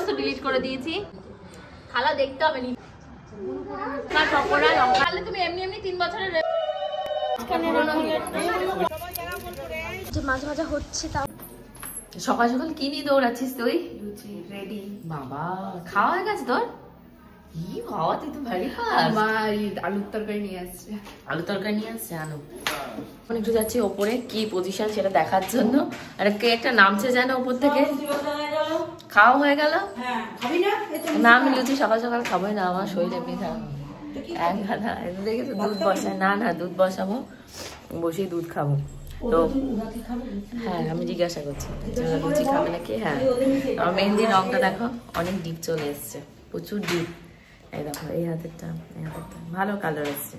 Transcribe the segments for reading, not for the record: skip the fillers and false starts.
সমস্ত ডিলিট করে দিয়েছি। খালা দেখতে হবে নি পকোড়া লঙ্কা। তাহলে তুমি এমনি এমনি 3 বছরের মাঝে মাঝে হচ্ছে। তাও সকাল সকাল কি নিয়ে দৌড়াচ্ছিস তুই? লুচি রেডি। বাবা খাওয়া হয়ে গেছে তোর? কি বাবা তুই তো ভারী খাস। মা আলুর তরকারি নিয়ে আসছে। আলু তরকারি নিয়ে আসছে আলু। এখন একটু যাচ্ছি ওপরে, কি পজিশন সেটা দেখার জন্য। আর কে একটা নামছে যেন ওপর থেকে। খাওয়া হয়ে গেল? না আমি লুচি সকাল সকাল খাবোই না, আমার শরীর এমনি খারাপ। এক গাদা দেখে তো দুধ বসায়। না না দুধ বসাবো, বসে দুধ খাবো। তো হ্যাঁ আমি জিজ্ঞাসা করছি লুচি খাবে নাকি। হ্যাঁ আমার মেহেন্দির রংটা দেখো অনেক ডিপ চলে এসছে, প্রচুর ডিপ। এই দেখো এই হাতেরটা ভালো কালার এসছে।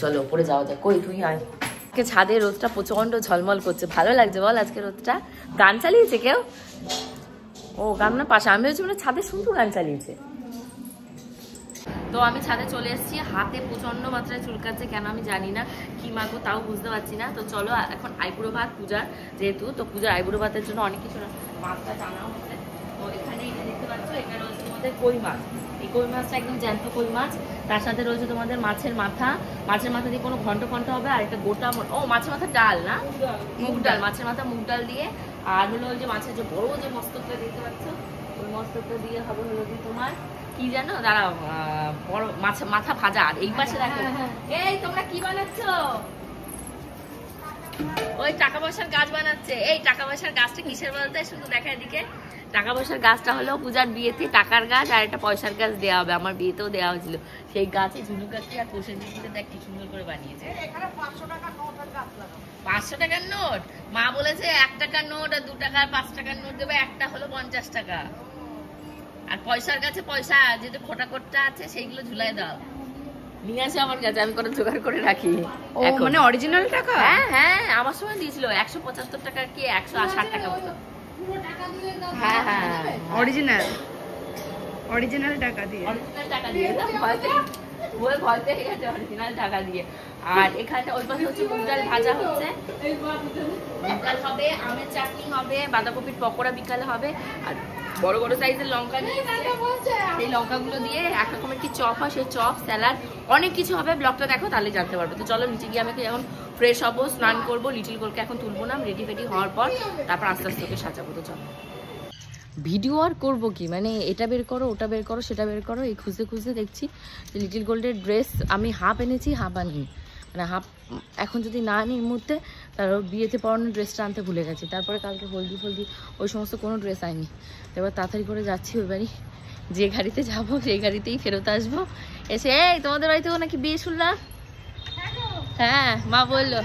চলো উপরে যাওয়া যাক। কই তুই আয়। ছাদে রোদটা প্রচন্ড ঝলমল করছে, ভালো লাগছে বল আজকে রোদটা। গান চালিয়েছে কেউ? ও গান না পাশে, আমি হচ্ছে মানে ছাদে শুধু গান চালিয়েছে। তো আমি ছাদে চলে এসেছি, হাতে প্রচন্ড মাত্রায় চুলকাচ্ছে কেন আমি জানি না, কি মাখবো তাও বুঝতে পারছি না। তো চলো এখন আইবুড়ো ভাত পূজার যেহেতু, তো পূজার আইবুড়ো ভাতের জন্য অনেক কিছু মাছটা জানা হচ্ছে। তো এখানে এটা দেখতে পাচ্ছ, এটা রয়েছে তোমাদের কই মাছ। এই কই মাছটা একদম জ্যান্ত কই মাছ। তার সাথে রয়েছে তোমাদের মাছের মাথা। মাছের মাথা দিয়ে কোনো ঘন্ট হবে, আর একটা গোটা ও মাছের মাথা ডাল না মুগ ডাল, মাছের মাথা মুগ ডাল দিয়ে। আর হলো ওই যে মাছের যে বড় যে মস্তকটা দেখতে পাচ্ছ, ওই মস্তকটা দিয়ে হবে হলো কি তোমার কি জানো, দাঁড়াও, বড় মাথা ভাজা। আর এই পাশে দেখো, এই তোমরা কি বানাচ্ছ? ওই টাকা পয়সার গাছ বানাচ্ছে। এই টাকা পয়সার গাছটা কিসের বলতে শুধু দেখা এদিকে। টাকা পয়সার গাছটা হলো পূজার বিয়েতে টাকার গাছ, আর একটা পয়সার গাছ দেওয়া হবে। আমার বিয়েতেও দেওয়া হয়েছিল। সেই গাছে ঝুনুকাটি আর পোষের দিকে দেখ কি সুন্দর করে বানিয়েছে। 500 টাকার নোট মা বলেছে 1 টাকার নোট আর 2 টাকা আর 5 টাকার নোট দেবে, একটা হলো 50 টাকা। আর পয়সার কাছে পয়সা যেটা খোটা খোটা আছে সেইগুলো ঝুলাই দাও, নিয়ে আসে আমার কাছে, আমি কোনো জোগাড় করে রাখি। মানে অরিজিনাল টাকা? হ্যাঁ হ্যাঁ আমার সময় দিয়েছিল 175 টাকা কি 160 টাকা মতো। হ্যাঁ হ্যাঁ অরিজিনাল টাকা দিয়ে। অরিজিনাল টাকা দিয়ে ভয় পেয়ে গেছে, অরিজিনাল টাকা দিয়ে। আর এখানে ওই পাশে হচ্ছে মুগ ডাল ভাজা হচ্ছে, মুগ ডাল হবে, আমের চাটনি হবে, বাঁধাকপির পকোড়া বিকালে হবে। আর বড় বড় সাইজের লঙ্কা নিয়ে এই লঙ্কাগুলো দিয়ে এক রকমের কি চপ হয়, সেই চপ স্যালাড অনেক কিছু হবে। ব্লগটা দেখো তাহলে জানতে পারবে। তো চলো নিচে গিয়ে আমাকে এখন ফ্রেশ হবো, স্নান করবো। লিটিল গোলকে এখন তুলবো না, রেডি ফেডি হওয়ার পর তারপর আস্তে আস্তে ওকে সাজাবো। তো চলো ভিডিও আর করবো কি, মানে এটা বের করো ওটা বের করো সেটা বের করো, এই খুঁজতে খুঁজতে দেখছি যে লিটিল গোল্ডের ড্রেস আমি হাফ এনেছি হাফ আনি, মানে হাফ এখন যদি না আনি এই মুহূর্তে তার বিয়েতে পরানোর ড্রেসটা আনতে ভুলে গেছি। তারপরে কালকে হলদি ফলদি ওই সমস্ত কোনো ড্রেস আইনি। এবার তাড়াতাড়ি করে যাচ্ছি ওই বাড়ি, যে গাড়িতে যাবো সেই গাড়িতেই ফেরত আসবো। এসে এই তোমাদের বাড়িতেও নাকি বিয়ে শুনলাম? হ্যাঁ মা বললো।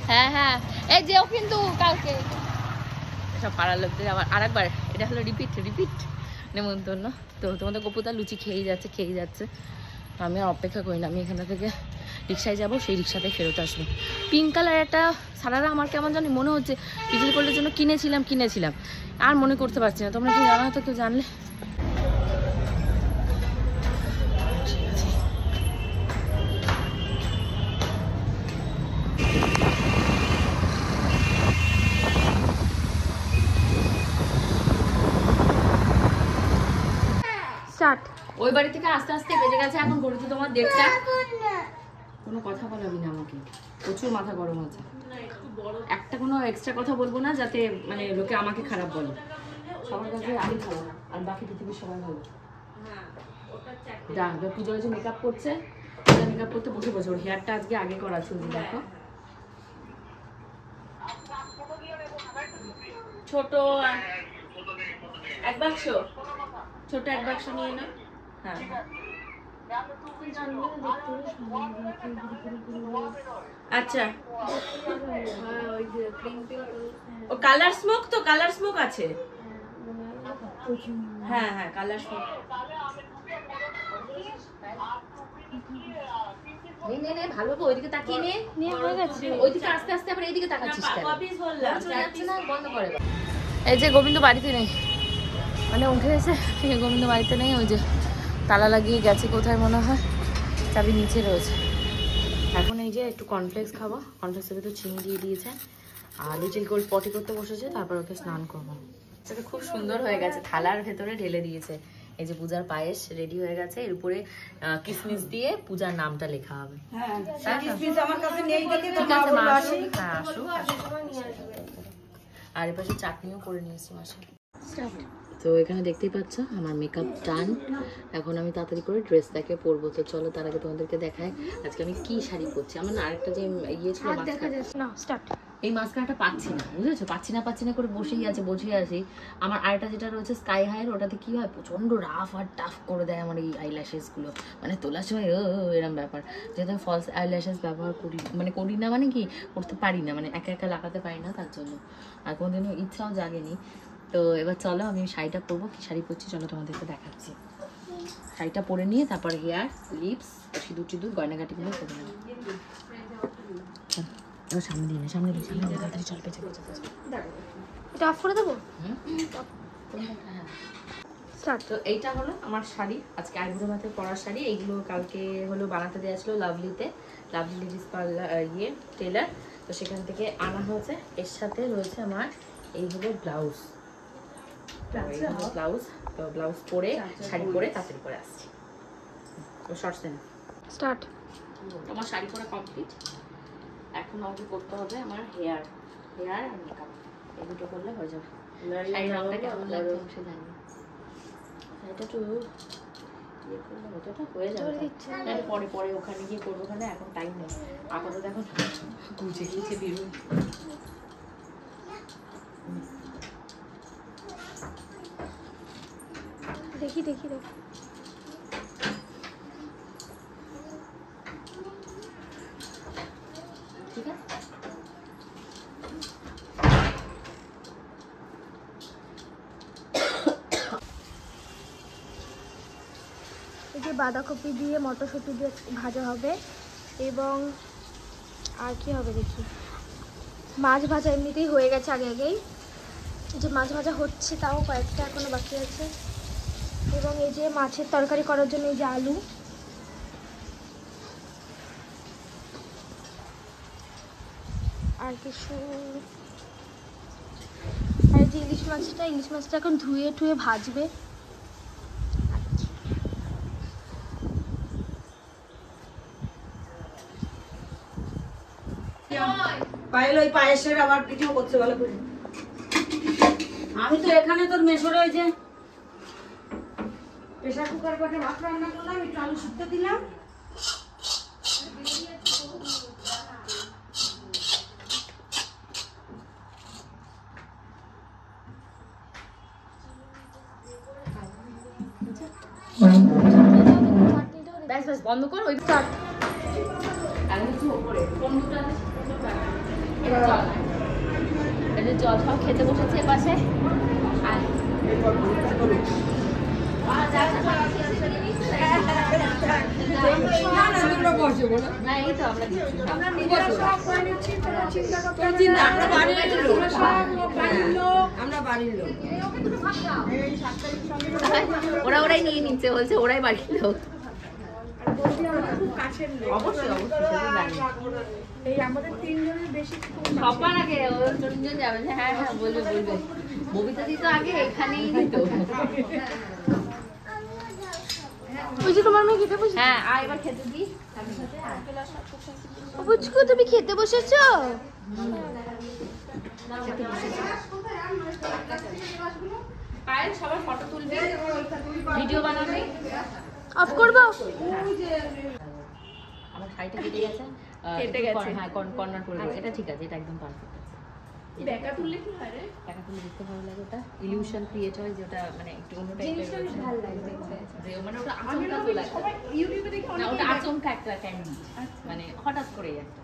হ্যাঁ হ্যাঁ এই যেও কিন্তু কালকে সব পাড়ার লোকদের আবার আরেকবার, এটা হলো রিপিট নেমন্তন্ন। তো তোমাদের কপুতা লুচি খেয়েই যাচ্ছে। আমি আর অপেক্ষা করি না, আমি এখান থেকে রিক্সায় যাবো, সেই রিক্সাতে ফেরত আসবো। পিঙ্ক কালার একটা সারারা আমার কেমন জানি মনে হচ্ছে লিটিল গোল্ডের জন্য কিনেছিলাম, আর মনে করতে পারছি না। তোমরা কি জানো তো, কেউ জানলে। ওই বাড়ি থেকে আস্তে আস্তে বেজে গেছে এখন ঘড়িতে তোমার 1:30। কোনো কথা বলাবি না আমাকে, প্রচুর মাথা গরম আছে। একটা কোনো এক্সট্রা কথা বলবো না যাতে মানে লোকে আমাকে খারাপ বলে। সবার কাছে আমি ভালো আর বাকি পৃথিবীর সবাই ভালো। পুজো হয়েছে, মেকআপ করছে, মেকআপ করতে বসে ওর হেয়ারটা আজকে আগে করা ছিল। দেখো ছোট এক বাক্স, ছোট এক বাক্স নিয়ে না। হ্যাঁ আচ্ছা ও কালার স্মোক, তো কালার স্মোক আছে। হ্যাঁ হ্যাঁ কালার স্মোক। নে ভালো করে ওইদিকে তাকিয়ে নে হয়ে গেছে। ওইদিকে আস্তে আস্তে আবার এইদিকে তাকাচ্ছিস কেন? বন্ধ করে। এই যে গোবিন্দ বাড়িতে নেই, মানে উঠে এসে গোবিন্দ বাড়িতে নেই, ওই যে তালা লাগিয়ে গেছে কোথায় মনে হয়, চাবি নিচে রয়েছে। এখন এই যে একটু কর্নফ্লেক্স খাবো, কর্নফ্লেক্সের ভেতর চিনি দিয়ে দিয়েছে। আর লিটিল গোল্ড পটি করতে বসেছে, তারপর ওকে স্নান করবো। এটা খুব সুন্দর হয়ে গেছে, থালার ভেতরে ঢেলে দিয়েছে। এই যে পূজার পায়েস রেডি হয়ে গেছে, এর উপরে কিসমিস দিয়ে পূজার নামটা লেখা হবে। আর এর পাশে চাটনিও করে নিয়েছি মাসে। তো এখানে দেখতেই পাচ্ছ আমার মেকআপ ডান। এখন আমি তাড়াতাড়ি করে ড্রেসটাকে পরবো। তো চলো তার আগে তোমাদেরকে দেখাই আজকে আমি কি শাড়ি পরছি। আমার আরেকটা যে ইয়ে ছিল এই মাস্কারাটা পাচ্ছি না, বুঝেছো? পাচ্ছি না করে বসেই আছি। আমার আরেকটা যেটা রয়েছে স্কাই হাইয়ের, ওটাতে কি হয় প্রচন্ড রাফ আর টাফ করে দেয় আমার এই আইল্যাশেস গুলো, মানে তোলার সময় এরকম ব্যাপার। যেহেতু আমি ফলস আইল্যাশেস ব্যবহার করি না, মানে কি করতে পারি না, মানে একা একা লাগাতে পারি না, তার জন্য আর কোনোদিনও ইচ্ছাও জাগেনি। তো এবার চলো আমি শাড়িটা পরবো। কি শাড়ি পরছি চলো তোমাদেরকে দেখাচ্ছি। শাড়িটা পরে নিয়ে তারপর হেয়ার, লিপস, সিঁদুর গয়নাগাটিগুলো করে নেবো। এবার সামনে দিয়ে তাড়াতাড়ি চল, পেছে এটা অফ করে দেবো। তো এইটা হলো আমার শাড়ি, আজকে আইবুড়ো ভাতের পরার শাড়ি। এইগুলো কালকে হলো বানাতে দেওয়া ছিল লাভলি লেডিস পার্লার টেলার, তো সেখান থেকে আনা হয়েছে। এর সাথে রয়েছে আমার এই হলো ব্লাউজ, তো ব্লাউজ পরে শাড়ি পরে তাড়াতাড়ি করে আসছি। Shorts then start. আমার শাড়ি পরা কমপ্লিট। এখন আমাকে করতে হবে আমার হেয়ার আর মেকআপ, এই দুটো করলে হয়ে যাবে। শাড়ির রঙটা কেমন লাগছে অবশ্যই জানিও। শাড়িটা একটু ইয়ে করলে হতোটা হয়ে যাবে, পরে ওখানে গিয়ে করবো, ওখানে এখন টাইম নেই আপাতত। এখন গুছিয়ে গিয়েছে বেরোন। দেখি ঠিক আছে। এই যে বাঁধাকপি দিয়ে মটরশুঁটি দিয়ে ভাজা হবে, এবং আর কি হবে দেখি। মাছ ভাজা এমনিতেই হয়ে গেছে আগেই। এই যে মাছ ভাজা হচ্ছে, তাও কয়েকটা এখনো বাকি আছে। এবং এই যে মাছের তরকারি করার জন্য এই যে আলু, আর কিছু, আর এই যে ইলিশ মাছটা এখন ধুয়ে ভাজবে। পায়েল ওই পায়েসের আবার ভিডিও করছে ভালো করে। আমি তো এখানে তোর মেশরে ওই যে প্রেসার কুকার করে ভাত রান্না করলাম, একটু আলু সিদ্ধ দিলাম। ব্যাস বন্ধ কর। ওই স্টার্ট। জল সব খেতে বসেছে পাশে। ওরাই নিয়ে নিচ্ছে, বলছে ওরাই বাড়ির লোক। অবশ্যই সবার আগে তিনজন যাবে। হ্যাঁ বলবে ববিতা দি তো আগে এখানেই দিত। তোমার মেয়ে খেতে বসে? হ্যাঁ এবার খেতে দিই। বুঝকো তুমি খেতে বসেছো? পায়েল সবার ফটো তুলবে, ভিডিও বানাবে। অফ করবো? আমার শাড়িটা কেটে গেছে। হ্যাঁ কর্নার করে দেবো। এটা ঠিক আছে, এটা একদম পারফেক্ট আছে। ব্যাকা তুললে কি হয় রে? ব্যাকা তুললে দেখতে ভালো লাগে, ওটা ইলিউশন ক্রিয়েট হয়, যেটা মানে একটু অন্য টাইপের ভালো লাগে দেখতে। যে মানে ওটা আচমকা তোলা, ইউটিউবে দেখি না, ওটা আচমকা একটা ক্যান্ডি, মানে হঠাৎ করে একটা।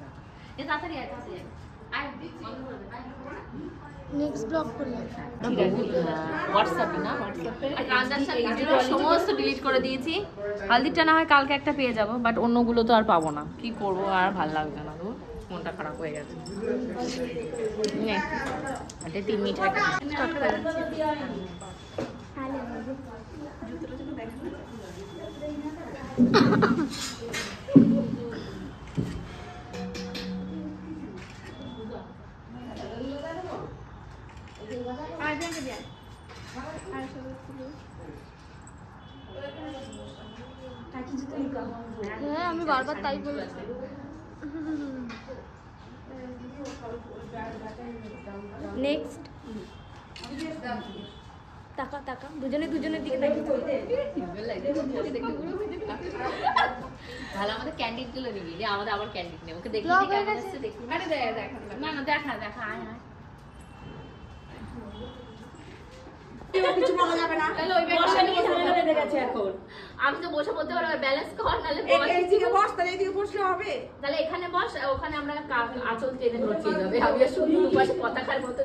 এ তাড়াতাড়ি আয়। নেক্সট ব্লগ করলাম। হোয়াটসঅ্যাপে সমস্ত ডিলিট করে দিয়েছি। হালদিটা না হয় কালকে একটা পেয়ে যাবো, বাট অন্যগুলো তো আর পাবো না। কি করবো, আর ভালো লাগবে না, তো মনটা খারাপ হয়ে গেছে। 3 মিনিট হ্যাঁ আমি বারবার তাই বলি। নেক্সট টাকা টাকা দুজনের দিকে ভালো আমাদের ক্যান্ডিড গুলো নিবি যে আমাদের আবার ক্যান্ডিড নেই ওকে দেখি Vlog হয়ে কেমন গেছে? আসছে দেখি আরে দেখা না না দেখা আয় আয় কিছু বলা যাবে না। তাহলে ওই ব্যাগটা নিয়ে ঝামেলা বেঁধে গেছে এখন আমি তো বসে বলতে পারবো ব্যালেন্স কর নাহলে বল এইদিকে বস, তাহলে এইদিকে বসলে হবে। তাহলে এখানে বস ওখানে আমরা আঁচল টেনে ধরছিয়ে যাবে আমি আর শুধু দুপাশে পতাকার মতো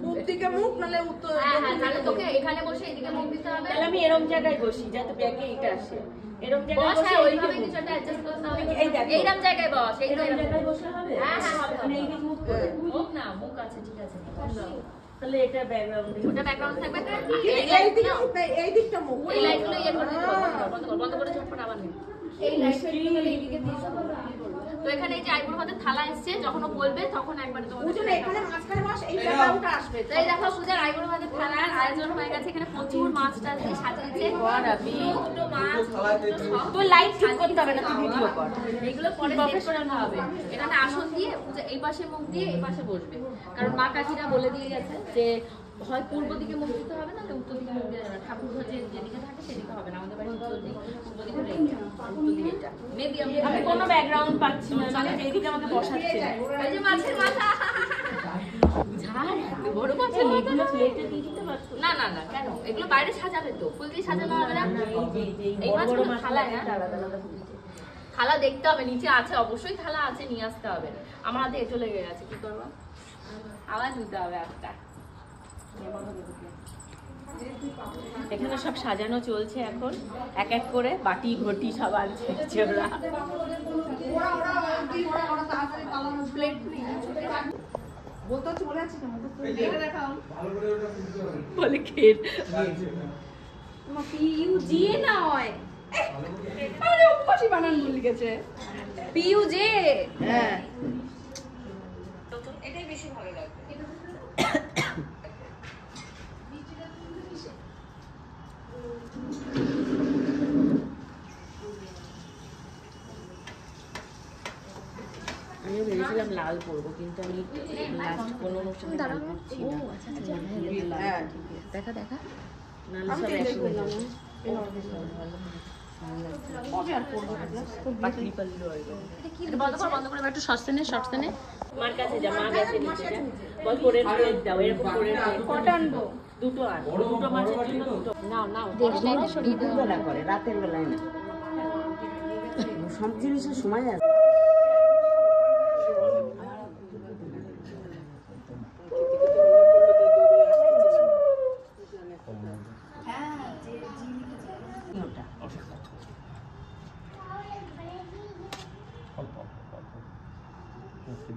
পূব দিকে মুখ, নাহলে উত্তর। হ্যাঁ তাহলে তোকে এখানে বসে এদিকে মুখ দিতে হবে তাহলে আমি এরম জায়গায় বসি যাতে ব্যাগে এটা আসে। এরম জায়গায় বস বসে হ্যাঁ এইদিকে ওইভাবে মুখ। কিছু একটা অ্যাডজাস্ট করতে হবে এই দেখো। এইরকম জায়গায় বস এরম জায়গায় বসলে হবে? হ্যাঁ হবে মানে এইদিকে মুখ করে। মুখ না মুখ আছে ঠিক আছে তাহলে এটা ব্যাকগ্রাউন্ড ওটা ব্যাকগ্রাউন্ড থাকবে এইদিকে মুখ, এই দিকটা মুখ। এই লাইটগুলো ইয়ে করে দিতে হবে বন্ধ করে ঝটপট আবার নেই এই লাইটগুলো এইদিকে দিয়ে তো এখানে এই যে আইবুড়ো ভাতের থালা এসছে যখন ও বলবে তখন একবার তোমাদের উঠোনে এখানে মাঝখানে বস, এই ব্যাকগ্রাউন্ডটা আসবে। তো এই দেখো পূজার আইবুড়ো ভাতের থালার আয়োজন হয়ে গেছে এখানে প্রচুর মাছ টাছ দিয়ে সাজিয়েছে দুটো মাছ তো লাইট ঠিক করতে হবে না, তুই ভিডিও কর। এইগুলো পরে সেট করে আনা হবে এখানে আসন দিয়ে পূজা এই পাশে মুখ দিয়ে এই পাশে বসবে কারণ মা কাকিরা বলে দিয়ে গেছে যে হয় পূর্ব দিকে মুখ দিতে হবে না উত্তর দিকে মুখ দিয়ে যাবে না ঠাকুর ঘর যেদিকে থাকে সেদিকে হবে না আমাদের বাড়ি উত্তর দিকে পূর্ব দিকে উত্তর দিকে এটা মেবি আমি কোনো ব্যাকগ্রাউন্ড পাচ্ছি না, মানে এইদিকে আমাকে বসাচ্ছে না। এই যে মাছের মাথা ঝাড় এত বড় মাছের মাথা এগুলো প্লেটে দিয়ে দিতে পারছো? না না না কেন এগুলো বাইরে সাজাবে তো ফুল দিয়ে সাজানো হবে না এই বড় বড় মাছগুলো মাছ থালায় না আলাদা আলাদা ফুল দিতে। থালা দেখতে হবে নিচে আছে অবশ্যই থালা আছে নিয়ে আসতে হবে আমার হাতে এঁটো লেগে গেছে কি করবো আবার নিতে হবে একটা এখানে সব সাজানো চলছে এখন, এক এক করে বাটি ঘটি সব আনছে ওরা। বলতে হচ্ছে, বলে আছি না, মুখে বলে খেয়ে পিইউ জি নয় আরে উপবাসী বানান ভুলে গেছে পিইউ জে হ্যাঁ এটাই বেশি ভালো লাগবে আমি ভেবেছিলাম লাল পরবো কিন্তু আমি লাস্ট কোনো অনুষ্ঠানে লাল পরছি না। হ্যাঁ। দেখা দেখা নাহলে সব একসঙ্গে যাবে। পাতলি পাতলি রইলো। বন্ধ করে একটু সস্তেনে মার কাছে যা, মা গেছে নিচে যা। বল করে প্লেট দাও, এরকম করে কটা আনবো দুটো আন, দুটো মাছের জন্য দুটো। নাও নাও। দুপুরবেলা করে, রাতের বেলায় না। সব জিনিসের সময় আছে।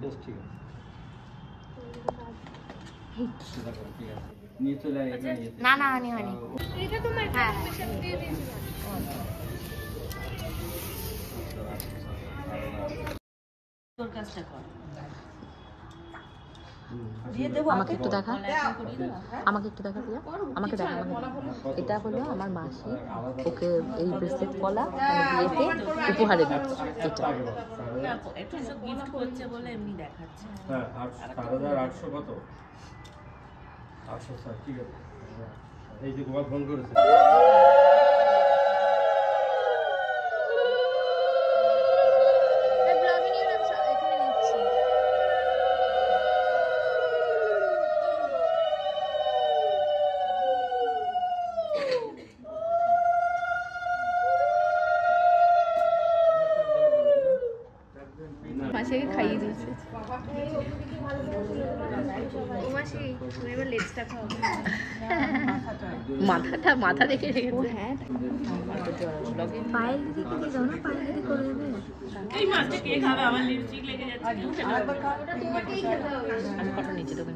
বেশ ঠিক আছে নিয়ে চলে আয় এখানে নিয়ে না না আনি হয়নি এটা তোমার হ্যাঁ দিয়ে দিয়েছিলাম তোর কাজটা কর। আমাকে একটু দেখা আমাকে একটু দেখা প্রিয়া আমাকে দেখা এটা হলো আমার মাসি ওকে এই ব্রেসলেট কলা বিয়েতে উপহারে দিচ্ছে এটা না, একটু সব গিফট করছে বলে এমনি দেখাচ্ছে। হ্যাঁ 8,800 কত 800 স্যার ঠিক আছে এই যে গোপাল ফোন করেছে এখানে নিচ্ছি মাসিকে খাইয়ে দিয়েছে ও মাসি তুমি এবার লেজটা খাও মাথা দেখে রেখেছে হ্যাঁ পায়েল দিদিকে দিয়ে দাও না পায়েল দিদি করে দেবে এই মাছটা কে খাবে? আমার লিপস্টিক লেগে যাচ্ছে। আমি কটা নিচে তোকে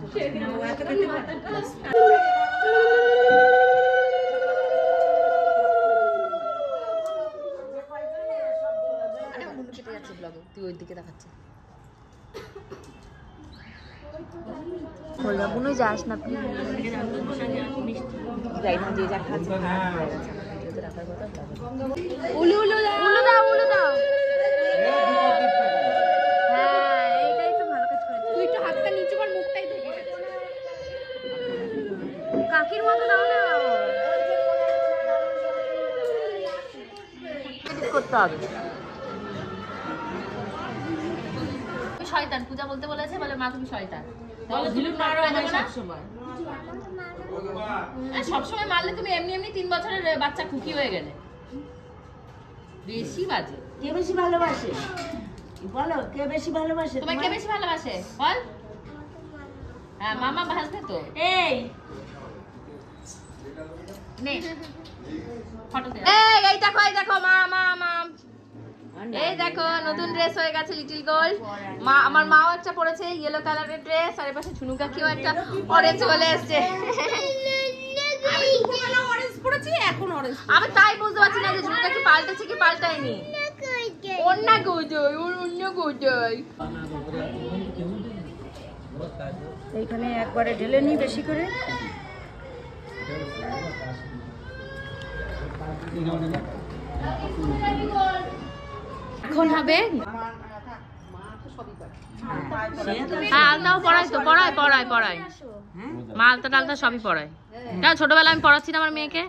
আরে মুন্ডু কেটে যাচ্ছে ব্লগে তুই ওই দিকে দেখাচ্ছে বলবা বুনু যাস না প্লিজ। যাই না যে যা খাচ্ছে রাখার কথা। উলু উলু দাও উলু দাও উলু দাও। হ্যাঁ এইটাই তো ভালো কাজ করেছিস। তুই একটু হাতটা নিচে কর, মুখটাই ঢেকে গেছে। কাকির মতো দাও না। করতে হবে। তুমি শয়তান, পূজা বলতে বলেছে, বলে মা তুমি শয়তান। বলো ঝিলুক মারো আমায় সবসময়। সবসময় মারলে তুমি এমনি এমনি 3 বছরের বাচ্চা খুকি হয়ে গেলে। বেশি বাজে। কে বেশি ভালোবাসে বলো, কে বেশি ভালোবাসে তোমায় কে বেশি ভালোবাসে বল? হ্যাঁ মামা ভাসবে তো। এই নে ফটো দে। এই দেখো মা মা মা, এই দেখো নতুন ড্রেস হয়ে গেছে লিটল গোল্ড। মা আমার মাও একটা পরেছে ইয়েলো কালারের ড্রেস, আর এপাশে ঝুনু কাকিও একটা অরেঞ্জ চলে এসেছে। আমি তাই বুঝতে পারছি না যে ঝুনু কাকি পাল্টেছে কি পাল্টায়নি। অন্য গোজয় ওর অন্য গোজয়। এইখানে একবারে ঢেলে নি বেশি করে। এখন হবে হ্যাঁ আলতাও পড়াই তো, পড়াই মা আলতা টালতা সবই পড়ায়। কেন ছোটবেলা আমি পড়াচ্ছি না আমার মেয়েকে?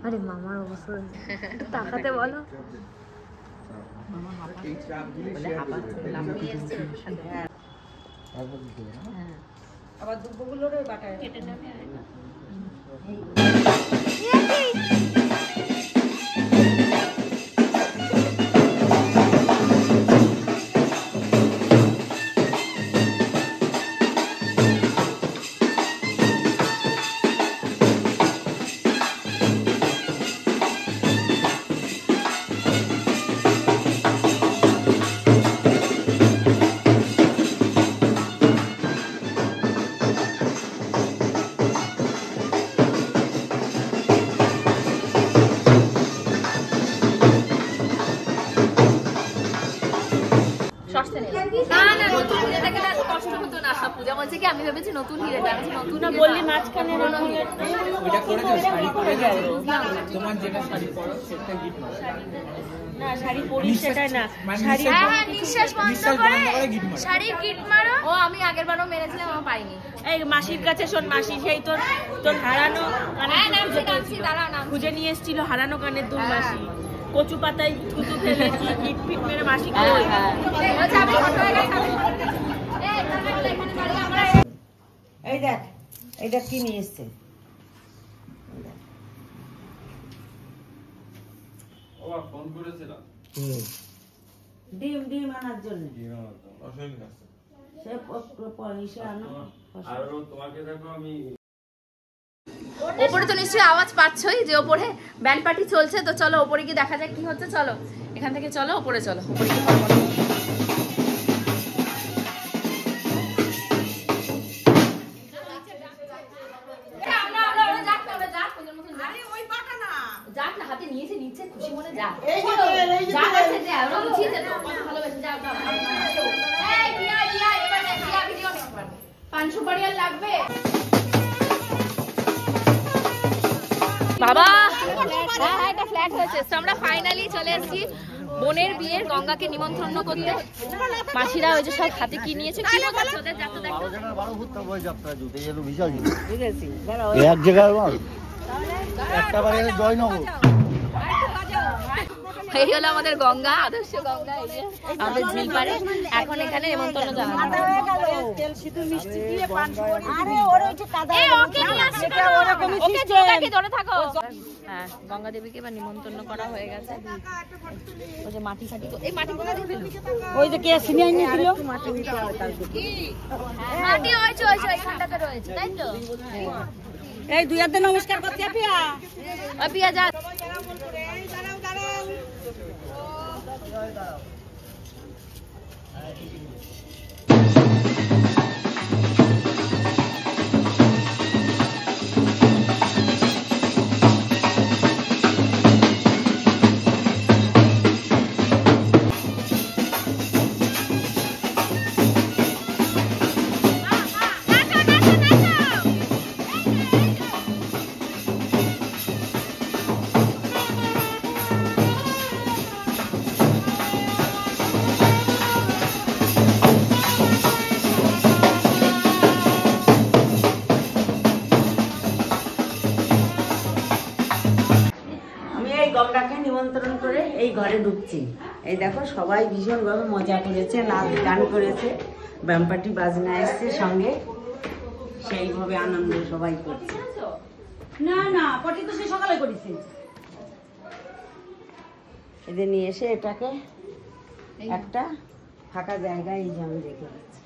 আরে মামার অবস্থা তাকাতে বলো। আবার দুব্বগুলোর ওই বাটায় পূজা বলছে কি আমি ভেবেছি নতুন হিরেটা, আমি নতুন না বললি মাঝখানে ওইটা করে দাও, শাড়ি পরে যাও। তোমার যেটা শাড়ি পরো সেটা গিফট মারো। না শাড়ি পরি সেটাই না, শাড়ি হ্যাঁ নিঃশ্বাস বন্ধ করে শাড়ির গিট মারো। ও আমি আগের বারও মেরেছিলাম, আমার পাইনি। এই মাসির কাছে শোন, মাসি সেই তোর হারানো খুঁজে নিয়ে এসেছিল, হারানো কানের দুল মাসি কচু পাতায় থুতু ফেলে গিট ফিট মেরে মাসি এই দেখ এটা কি নিয়ে এসছে। ও ফোন করেছিলাম ডিম আনার জন্য। অসুবিধা আছে। সে পয়সা আনো। আর তোমাকে দেখো আমি ওপরে তো নিশ্চয়ই আওয়াজ পাচ্ছই যে ওপরে ব্যান্ড পার্টি চলছে, তো চলো ওপরে গিয়ে দেখা যাক কি হচ্ছে। চলো এখান থেকে চলো ওপরে চলো, ওপরে গিয়ে কথা বলো। যাক না, হাতে নিয়েছে নিচ্ছে খুশি মনে যাক। যাক আছে যা, ওরা বুঝিয়েছে তো কত ভালোবাসে। যাক এই পিয়া পিয়া এবার না পিয়া ভিডিও নিতে পারবে। 500 বাড়ি আর লাগবে বাবা। হ্যাঁ এটা ফ্ল্যাট হয়েছে। তো আমরা ফাইনালি চলে এসেছি বোনের বিয়ের গঙ্গাকে নিমন্ত্রণ করতে। মাসিরা ওই যে সব হাতে কি নিয়েছে, কি বলছে ওদের যাতে দেখো। বুঝেছি এক জায়গায় একটা বারে জয়নগর। এই হলো আমাদের গঙ্গা, আদর্শ গঙ্গা। এই যে আমাদের ঝিল পারে। এখন এখানে নিমন্ত্রণ জানানো তেল সিঁদুর মিষ্টি দিয়ে পান সুপারি। হ্যাঁ গঙ্গা দেবীকে এবার নিমন্ত্রণ করা হয়ে গেছে। ওই যে মাটি ফাটি, এই মাটি কোথা দিয়ে পেলো? ওই যে কে সিনিয়র নিয়েছিল মাটি হয়েছে ওইখানটাতে রয়েছে তাই তো। এই দুই হাতে নমস্কার করতে পিয়া। ওই পিয়া যা। ঘরে ঢুকছি। এই দেখো সবাই ভীষণভাবে মজা করেছে, নাচ গান করেছে, ব্যামপাটি বাজনা এসছে সঙ্গে, সেইভাবে আনন্দ সবাই করছে। না না পটি তো সে সকালে করেছে। এদের নিয়ে এসে এটাকে একটা ফাঁকা জায়গায় এই যে আমি রেখে দিচ্ছি।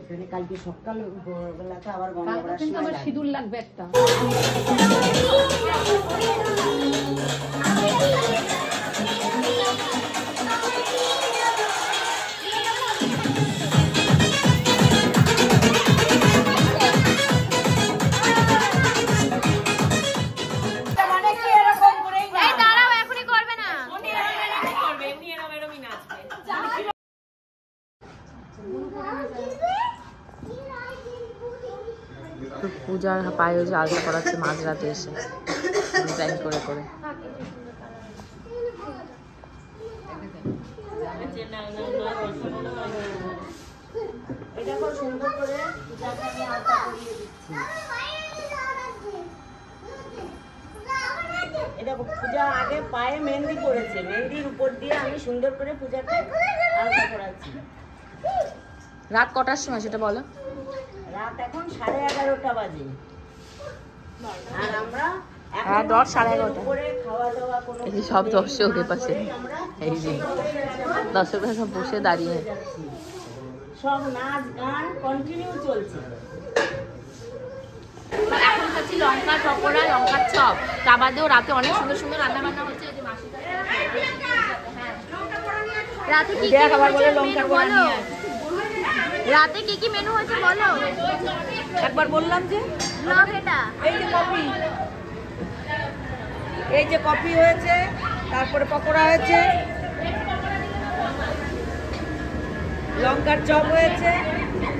এখানে কালকে সকাল বেলাতে আবার গঙ্গা করার সময় সিঁদুর লাগবে একটা। পূজার পায়ে যে আলতা করাচ্ছে মাঝরাতে এসে ডিজাইন করে করে। এটা খুব সুন্দর করে পূজাকে আমি আলতা করিয়ে দিচ্ছি। এটা পূজা আগে পায়ে মেহেন্দি করেছে, মেহেন্দির উপর দিয়ে আমি সুন্দর করে পূজাকে আলতা করাচ্ছি। রাত কটার সময় সেটা বলো? রাত এখন 11:30 বাজে। আর আমরা হ্যাঁ 10 সাড়ে 11টা। উপরে খাওয়া দাওয়া কোনো এই যে সব দর্শক এ পাশে, এই যে দর্শকরা সব বসে দাঁড়িয়ে, সব নাচ গান কন্টিনিউ চলছে। এখন খাচ্ছি লঙ্কার পকোড়া, লঙ্কার চপ, তা বাদেও রাতে অনেক সুন্দর সুন্দর রান্না বান্না হচ্ছে। এই যে মাসির কাছে রাতে কি কি মেনু বলো? রাতে কি কি মেনু হয়েছে বলো? একবার বললাম যে ব্লগ এটা। এই যে কফি, এই যে কফি হয়েছে, তারপরে পকোড়া হয়েছে, লঙ্কার চপ হয়েছে,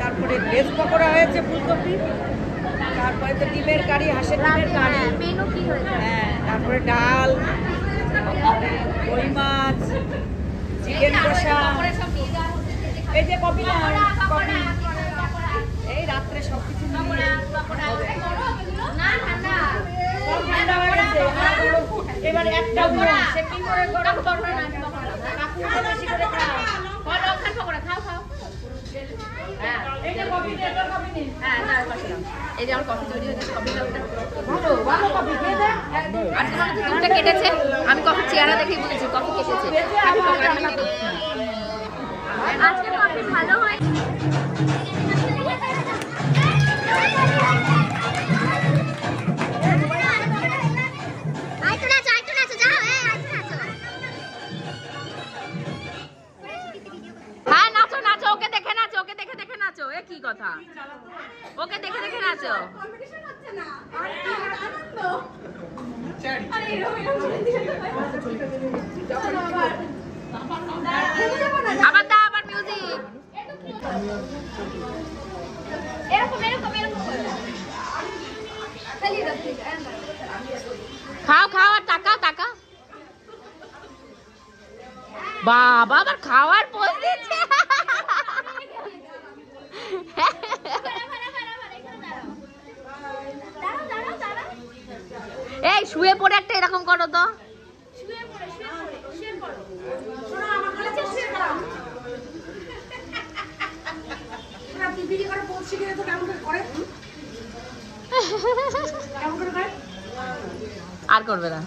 তারপরে ভেজ পকোড়া হয়েছে ফুলকপি, তারপরে তো ডিমের কারি, হাঁসের ডিমের কারি, মেনু কি হয়েছে? হ্যাঁ, তারপরে ডাল, কই মাছ, চিকেন কষা, এই যে কফি না কফি, এই রাত্রে সব কিছু সব ঠান্ডা হয়ে গেছে। এবার একটা সে কি করে গরম করবে না, কাকু বেশি করে খাও। লঙ্কার পকোড়া খাও খাও। এই যে কফি দে, তো কফি নে। হ্যাঁ না কফি নাও। এই যে আমার কফি তৈরি হচ্ছে, কফি দাও। ভালো ভালো কফি খেয়ে দে। আজকে মানে দুধটা কেটেছে, আমি কফি চেহারা দেখেই বুঝেছি কফি কেটেছে। আমি পকোড়া খেলাম। আজকে কফি ভালো হয়। হ্যাঁ নাচো নাচো, ওকে দেখে নাচো, ওকে দেখে দেখে নাচো। এ কি কথা, ওকে দেখে দেখে নাচো। আবার দা, আবার মিউজিক। খাও খাও আর টাকা টাকা। বাবা আবার খাওয়ার পোজ দিচ্ছে। এই শুয়ে পড়ে একটা এরকম করো তো। আর করবে না।